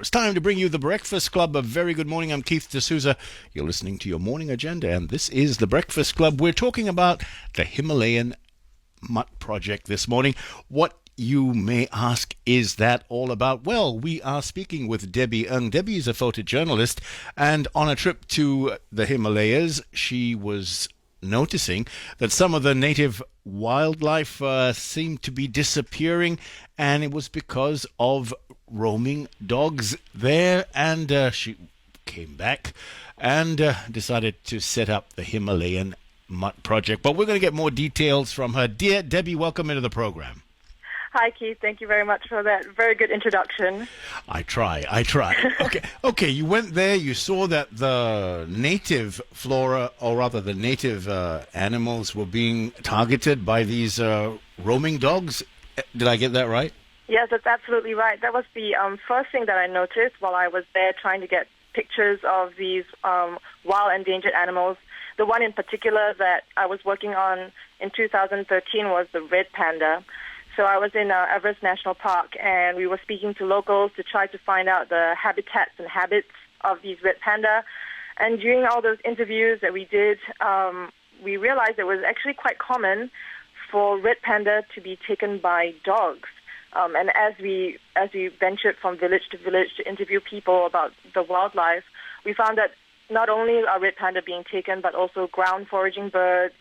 It's time to bring you the Breakfast Club. A very good morning. I'm Keith D'Souza. You're listening to your morning agenda, and this is the Breakfast Club. We're talking about the Himalayan Mutt project this morning. What you may ask, is that all about? Well, we are speaking with Debbie Ng. Debbie is a photojournalist, and on a trip to the Himalayas, she was noticing that some of the native wildlife seemed to be disappearing, and it was because of roaming dogs there. And she came back and decided to set up the Himalayan Mutt project. But we're going to get more details from her. Dear Debbie, welcome into the program. Hi, Keith. Thank you very much for that very good introduction. I try. Okay. You went there. You saw that the native flora, or rather the native animals, were being targeted by these roaming dogs. Did I get that right? Yes, that's absolutely right. That was the first thing that I noticed while I was there trying to get pictures of these wild endangered animals. The one in particular that I was working on in 2013 was the red panda. So I was in Everest National Park, and we were speaking to locals to try to find out the habitats and habits of these red panda. And during all those interviews that we did, we realized it was actually quite common for red panda to be taken by dogs. And as we ventured from village to interview people about the wildlife, we found that not only are red panda being taken, but also ground foraging birds,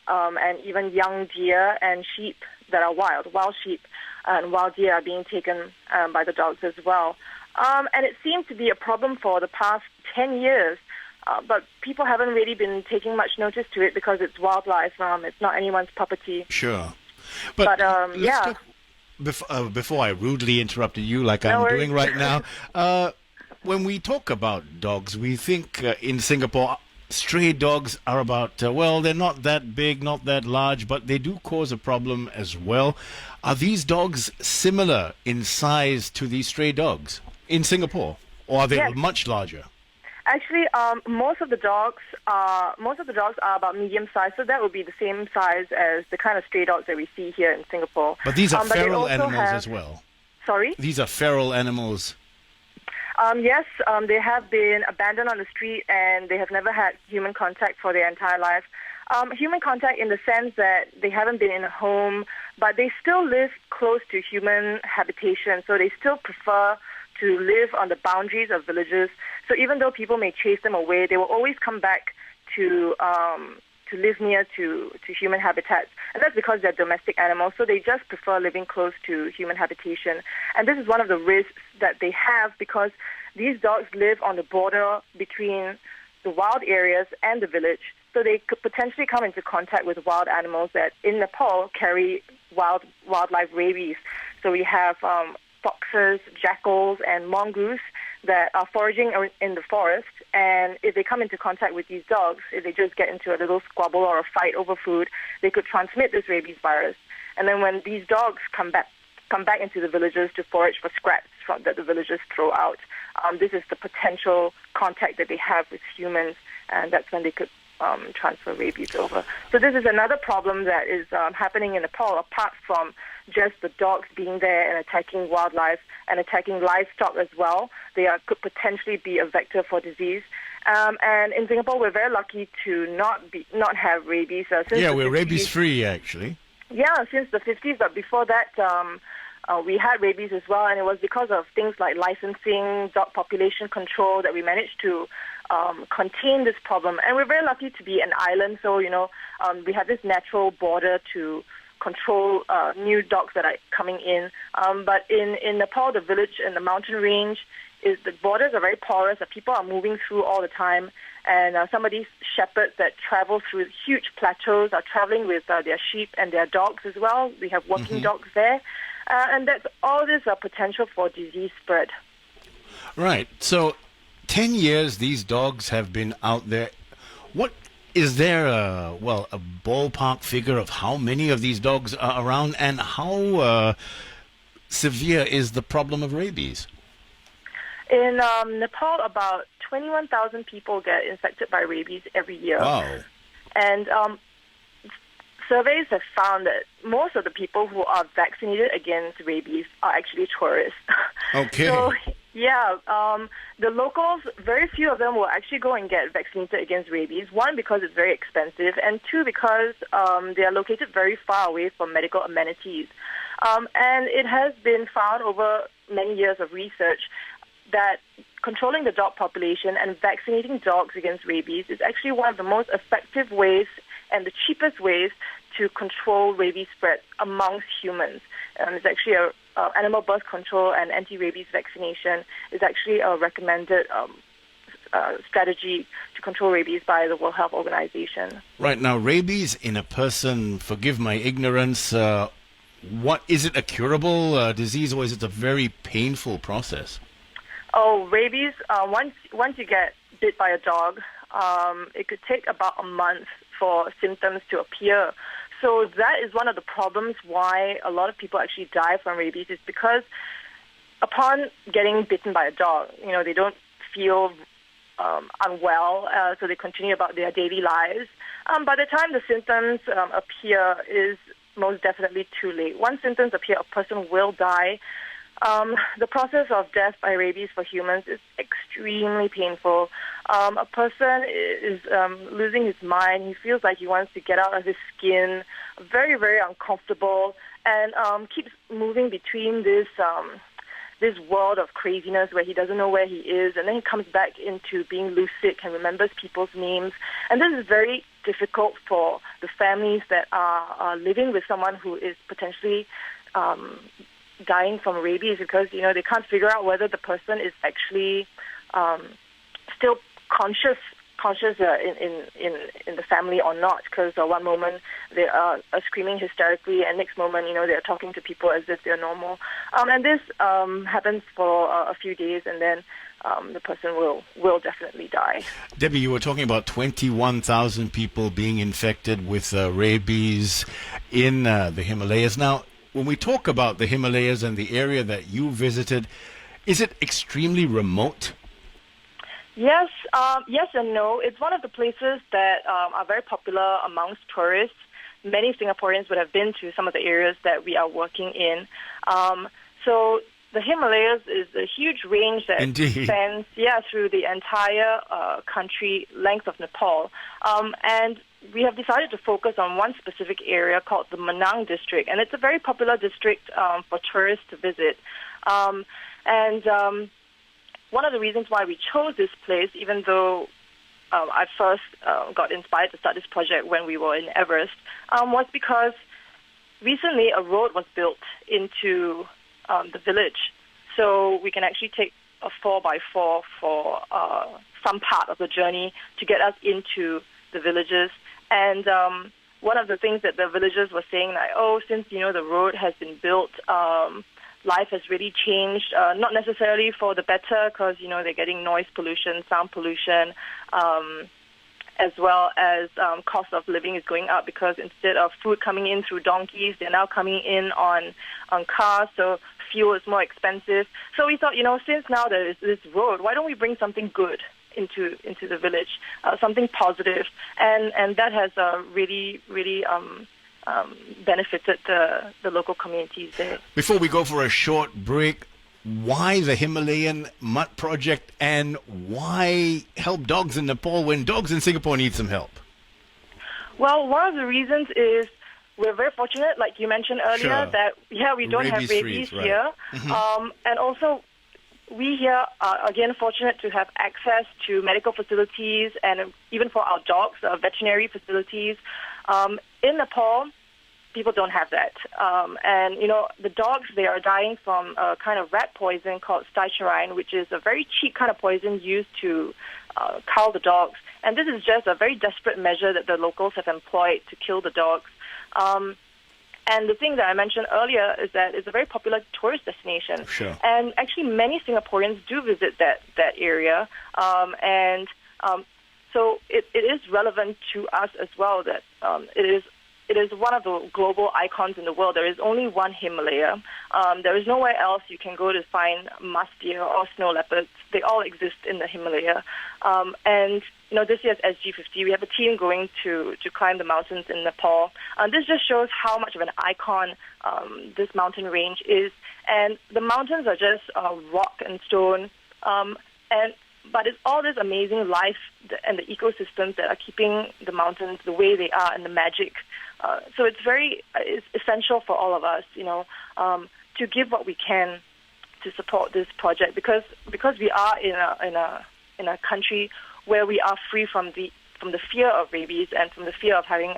and even young deer and sheep that are wild sheep and wild deer are being taken by the dogs as well. And it seemed to be a problem for the past 10 years, but people haven't really been taking much notice to it because it's wildlife. It's not anyone's property. Sure. But yeah. Before I rudely interrupted you like I'm doing right now, when we talk about dogs, we think in Singapore, stray dogs are about, they're not that big, not that large, but they do cause a problem as well. Are these dogs similar in size to these stray dogs in Singapore, or are they much larger? Actually, most of the dogs are about medium size, so that would be the same size as the kind of stray dogs that we see here in Singapore. But these are feral animals as well. Sorry? These are feral animals. Yes, they have been abandoned on the street, and they have never had human contact for their entire life. Human contact in the sense that they haven't been in a home, but they still live close to human habitation, so they still prefer to live on the boundaries of villages. So even though people may chase them away, they will always come back to live near to human habitats. And that's because they're domestic animals, so they just prefer living close to human habitation. And this is one of the risks that they have because these dogs live on the border between the wild areas and the village, so they could potentially come into contact with wild animals that in Nepal carry wildlife rabies. So we have foxes, jackals, and mongoose that are foraging in the forest, and if they come into contact with these dogs, if they just get into a little squabble or a fight over food, they could transmit this rabies virus. And then when these dogs come back into the villages to forage for scraps that the villagers throw out, this is the potential contact that they have with humans, and that's when they could transfer rabies over. So this is another problem that is happening in Nepal, apart from just the dogs being there and attacking wildlife and attacking livestock as well. They could potentially be a vector for disease. And in Singapore, we're very lucky to not have rabies. We're rabies-free, actually. Yeah, since the 50s, but before that, we had rabies as well, and it was because of things like licensing, dog population control that we managed to contain this problem. And we're very lucky to be an island, so, we have this natural border to control new dogs that are coming in. But in Nepal, the village and the mountain range, the borders are very porous, that people are moving through all the time. And some of these shepherds that travel through huge plateaus are traveling with their sheep and their dogs as well. We have working dogs there. And that's all this potential for disease spread. Right. So 10 years these dogs have been out there. What is there a ballpark figure of how many of these dogs are around, and how severe is the problem of rabies? In Nepal, about 21,000 people get infected by rabies every year. Wow. And surveys have found that most of the people who are vaccinated against rabies are actually tourists. Okay. So, Yeah, the locals, very few of them will actually go and get vaccinated against rabies. One, because it's very expensive, and two, because they are located very far away from medical amenities. And it has been found over many years of research that controlling the dog population and vaccinating dogs against rabies is actually one of the most effective ways and the cheapest ways to control rabies spread amongst humans. It's actually animal birth control and anti-rabies vaccination is actually a recommended strategy to control rabies by the World Health Organization. Right, now, rabies in a person, forgive my ignorance, what is it, a curable disease, or is it a very painful process? Oh, rabies, once you get bit by a dog, it could take about a month for symptoms to appear. So that is one of the problems why a lot of people actually die from rabies, is because upon getting bitten by a dog, they don't feel unwell, so they continue about their daily lives. By the time the symptoms appear is most definitely too late. Once symptoms appear, a person will die. The process of death by rabies for humans is extremely painful. A person is losing his mind. He feels like he wants to get out of his skin, very, very uncomfortable, and keeps moving between this world of craziness where he doesn't know where he is, and then he comes back into being lucid and remembers people's names. And this is very difficult for the families that are living with someone who is potentially dying from rabies, because they can't figure out whether the person is actually still conscious in the family or not, because one moment they are screaming hysterically, and next moment they're talking to people as if they're normal, and this happens for a few days, and then the person will definitely die. Debbie, you were talking about 21,000 people being infected with rabies in the Himalayas. Now, when we talk about the Himalayas and the area that you visited, is it extremely remote? Yes, yes and no. It's one of the places that are very popular amongst tourists. Many Singaporeans would have been to some of the areas that we are working in. So the Himalayas is a huge range that extends through the entire country length of Nepal. And we have decided to focus on one specific area called the Manang district, and it's a very popular district for tourists to visit. One of the reasons why we chose this place, even though I first got inspired to start this project when we were in Everest, was because recently a road was built into the village. So we can actually take a 4x4 for some part of the journey to get us into the villages. And one of the things that the villagers were saying, like, since, the road has been built, life has really changed, not necessarily for the better, because, they're getting noise pollution, sound pollution, as well as cost of living is going up, because instead of food coming in through donkeys, they're now coming in on cars, so fuel is more expensive. So we thought, since now there is this road, why don't we bring something good into the village, something positive, and that has really benefited the local communities there. Before we go for a short break, why the Himalayan Mutt Project, and why help dogs in Nepal when dogs in Singapore need some help? Well, one of the reasons is we're very fortunate, like you mentioned earlier, that we don't have rabies here. Mm-hmm. And also, we here are, again, fortunate to have access to medical facilities, and even for our dogs, veterinary facilities. In Nepal, people don't have that. And, the dogs, they are dying from a kind of rat poison called strychnine, which is a very cheap kind of poison used to cull the dogs. And this is just a very desperate measure that the locals have employed to kill the dogs. And the thing that I mentioned earlier is that it's a very popular tourist destination. Sure. And actually many Singaporeans do visit that area. So it is relevant to us as well that it is it is one of the global icons in the world. There is only one Himalaya. There is nowhere else you can go to find musk deer or snow leopards. They all exist in the Himalaya. And this year's SG50, we have a team going to climb the mountains in Nepal. This just shows how much of an icon this mountain range is. And the mountains are just rock and stone. But it's all this amazing life and the ecosystems that are keeping the mountains the way they are and the magic. So it's essential for all of us, to give what we can to support this project because we are in a country where we are free from the fear of rabies and from the fear of having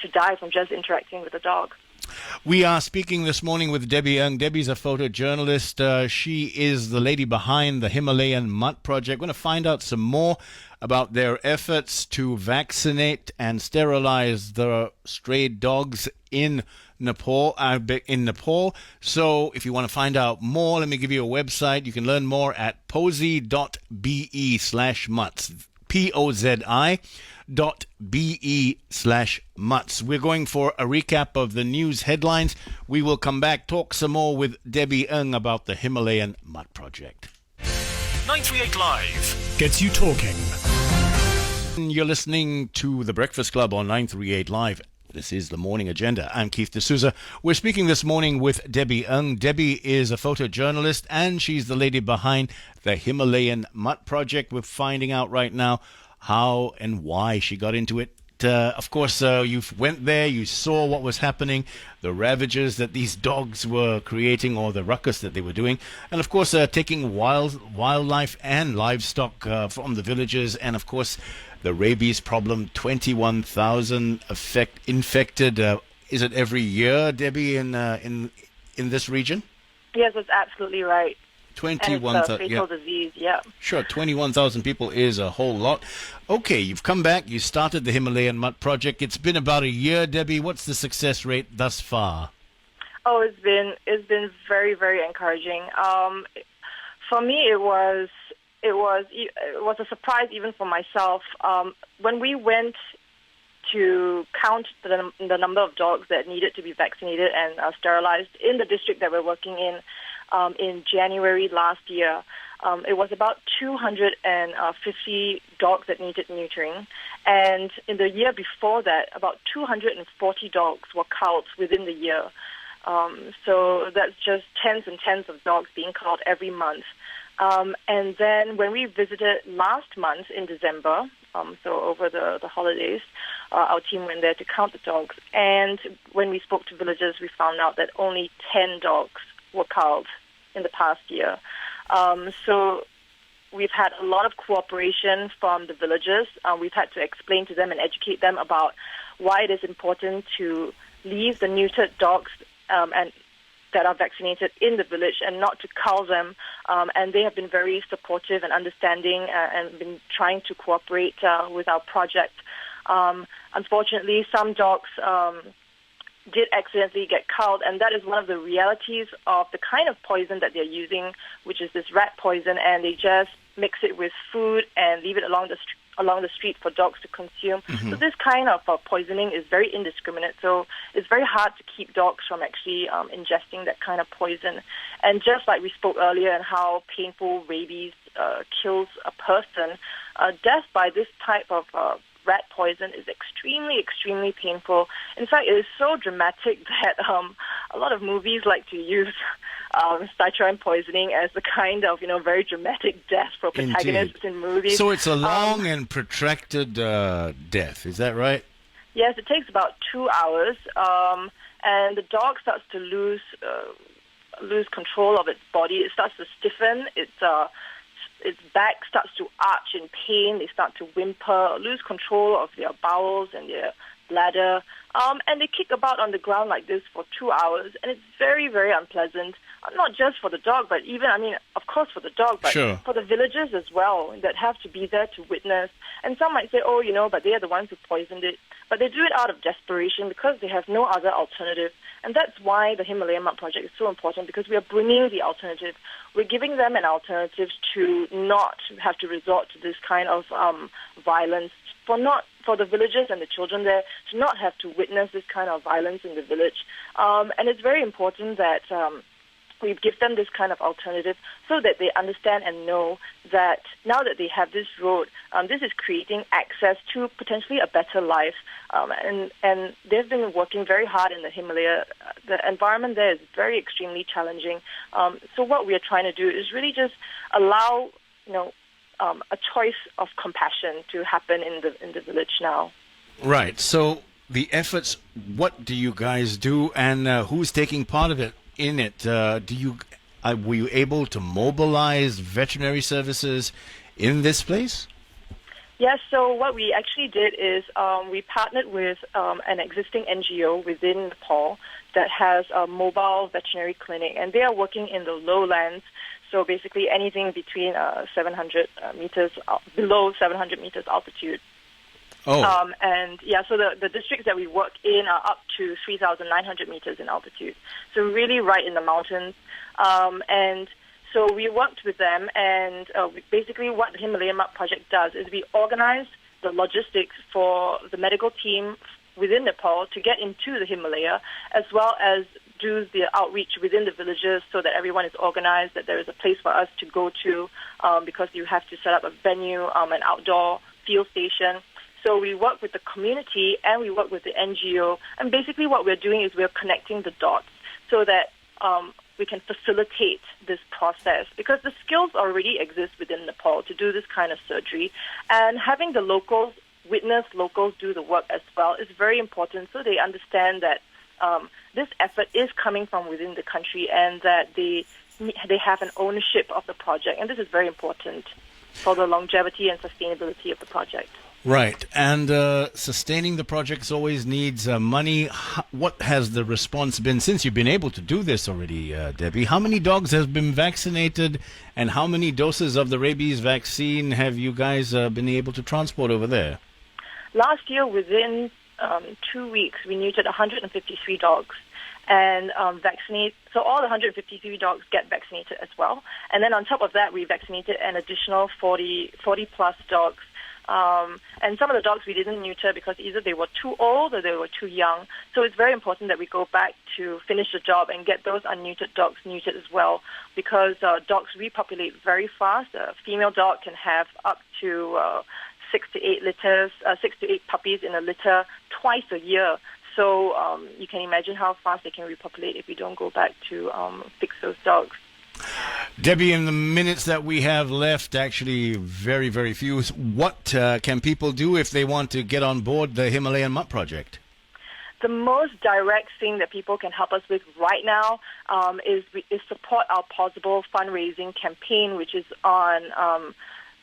to die from just interacting with a dog. We are speaking this morning with Debbie Ng. Debbie's a photojournalist. She is the lady behind the Himalayan Mutt project. We're going to find out some more about their efforts to vaccinate and sterilize the stray dogs in Nepal. So if you want to find out more, let me give you a website. You can learn more at pozi.be/mutts. pozi.be/mutts. We're going for a recap of the news headlines. We will come back, talk some more with Debbie Ng about the Himalayan Mutt project. 938 Live gets you talking. You're listening to The Breakfast Club on 938 Live. This is the Morning Agenda. I'm Keith D'Souza. We're speaking this morning with Debbie Ng. Debbie is a photojournalist, and she's the lady behind the Himalayan Mutt project. We're finding out right now how and why she got into it. Of course, you went there, you saw what was happening, the ravages that these dogs were creating or the ruckus that they were doing, and of course taking wildlife and livestock from the villages, and of course the rabies problem, 21,000 infected. Is it every year, Debbie, in this region? Yes, that's absolutely right. 21,000. Fatal disease, yeah. Sure, 21,000 people is a whole lot. Okay, you've come back. You started the Himalayan Mutt project. It's been about a year, Debbie. What's the success rate thus far? Oh, it's been very, very encouraging. For me, it was a surprise even for myself. When we went to count the number of dogs that needed to be vaccinated and sterilized in the district that we're working in January last year, it was about 250 dogs that needed neutering. And in the year before that, about 240 dogs were culled within the year. So that's just tens and tens of dogs being culled every month. And then when we visited last month in December, so over the holidays, our team went there to count the dogs. And when we spoke to villagers, we found out that only 10 dogs were culled in the past year. So we've had a lot of cooperation from the villagers. We've had to explain to them and educate them about why it is important to leave the neutered dogs and that are vaccinated in the village and not to cull them. And they have been very supportive and understanding and been trying to cooperate with our project. Unfortunately, some dogs did accidentally get culled, and that is one of the realities of the kind of poison that they're using, which is this rat poison, and they just mix it with food and leave it along the street for dogs to consume. Mm-hmm. So this kind of poisoning is very indiscriminate, so it's very hard to keep dogs from actually ingesting that kind of poison. And just like we spoke earlier and how painful rabies kills a person, death by this type of rat poison is extremely, extremely painful. In fact, it is so dramatic that a lot of movies like to use strychnine poisoning as the kind of, very dramatic death for protagonists in movies. So it's a long and protracted death, is that right? Yes, it takes about 2 hours, and the dog starts to lose control of its body. It starts to stiffen. Its back starts to arch in pain. They start to whimper, lose control of their bowels and their bladder. And they kick about on the ground like this for 2 hours. And it's very, very unpleasant, not just for the dog, but even, of course for the dog, but sure, for the villagers as well that have to be there to witness. And some might say, but they are the ones who poisoned it. but they do it out of desperation because they have no other alternative. And that's why the Himalayan Mutt project is so important, because we are bringing the alternative. We're giving them an alternative to not have to resort to this kind of violence, for the villagers and the children there to not have to witness this kind of violence in the village. And it's very important that we give them this kind of alternative so that they understand and know that now that they have this road, this is creating access to potentially a better life. And they've been working very hard in the Himalaya. The environment there is very extremely challenging. So what we are trying to do is really just allow, a choice of compassion to happen in the village now. Right. So the efforts, what do you guys do, and who's taking part of it? In it, were you able to mobilize veterinary services in this place? Yes, so what we actually did is we partnered with an existing NGO within Nepal that has a mobile veterinary clinic, and they are working in the lowlands, so basically anything between 700 meters, below 700 meters altitude. Oh. So the districts that we work in are up to 3,900 meters in altitude. So really right in the mountains. And so we worked with them, and basically what the Himalayan Mutt project does is we organize the logistics for the medical team within Nepal to get into the Himalaya, as well as do the outreach within the villages so that everyone is organized, that there is a place for us to go to, because you have to set up a venue, an outdoor field station. So we work with the community and we work with the NGO. And basically what we're doing is we're connecting the dots so that we can facilitate this process, because the skills already exist within Nepal to do this kind of surgery. And having the locals do the work as well is very important, so they understand that this effort is coming from within the country and that they have an ownership of the project. And this is very important for the longevity and sustainability of the project. Right, and sustaining the projects always needs money. What has the response been since you've been able to do this already, Debbie? How many dogs have been vaccinated, and how many doses of the rabies vaccine have you guys been able to transport over there? Last year, within 2 weeks, we neutered 153 dogs and vaccinate. So all the 153 dogs get vaccinated as well. And then on top of that, we vaccinated an additional 40 plus dogs. And some of the dogs we didn't neuter because either they were too old or they were too young. So it's very important that we go back to finish the job and get those unneutered dogs neutered as well, because dogs repopulate very fast. A female dog can have up to 6 to 8 puppies in a litter twice a year. So you can imagine how fast they can repopulate if we don't go back to fix those dogs. Debbie, in the minutes that we have left, actually very, very few, what can people do if they want to get on board the Himalayan Mutt project? The most direct thing that people can help us with right now is support our Possible fundraising campaign, which is on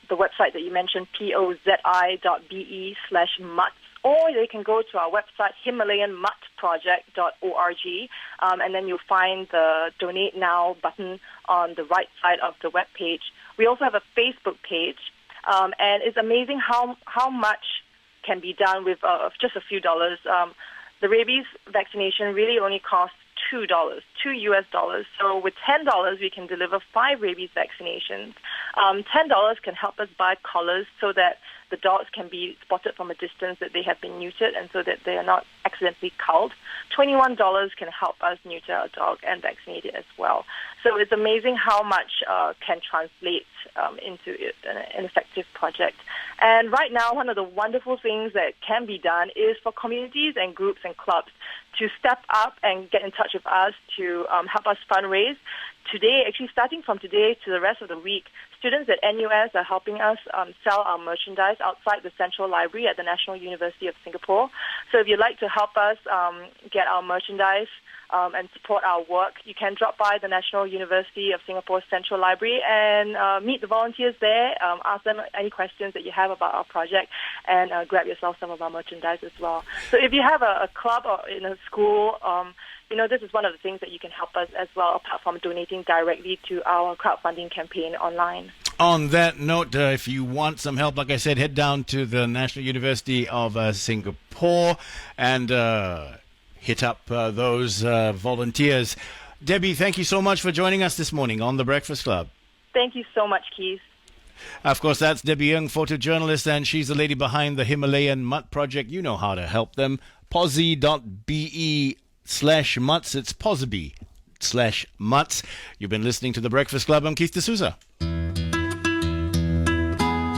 the website that you mentioned, pozi.be/mutt. Or they can go to our website, HimalayanMuttProject.org, and then you'll find the Donate Now button on the right side of the web page. We also have a Facebook page, and it's amazing how much can be done with just a few dollars. The rabies vaccination really only costs $2 US. So with $10, we can deliver 5 rabies vaccinations. $10 can help us buy collars so that the dogs can be spotted from a distance that they have been neutered and so that they are not accidentally culled. $21 can help us neuter a dog and vaccinate it as well. So it's amazing how much can translate into an effective project. And right now, one of the wonderful things that can be done is for communities and groups and clubs to step up and get in touch with us to help us fundraise. Today, actually starting from today to the rest of the week, students at NUS are helping us sell our merchandise outside the Central Library at the National University of Singapore. So if you'd like to help us get our merchandise and support our work, you can drop by the National University of Singapore's Central Library and meet the volunteers there, ask them any questions that you have about our project, and grab yourself some of our merchandise as well. So if you have a club or in a school, this is one of the things that you can help us as well, apart from donating directly to our crowdfunding campaign online. On that note, if you want some help, like I said, head down to the National University of Singapore and hit up those volunteers. Debbie, thank you so much for joining us this morning on The Breakfast Club. Thank you so much, Keith. Of course, that's Debbie Young, photojournalist, and she's the lady behind the Himalayan Mutt project. You know how to help them. Posy.be/mutts. It's posy.be/mutts. You've been listening to The Breakfast Club. I'm Keith D'Souza.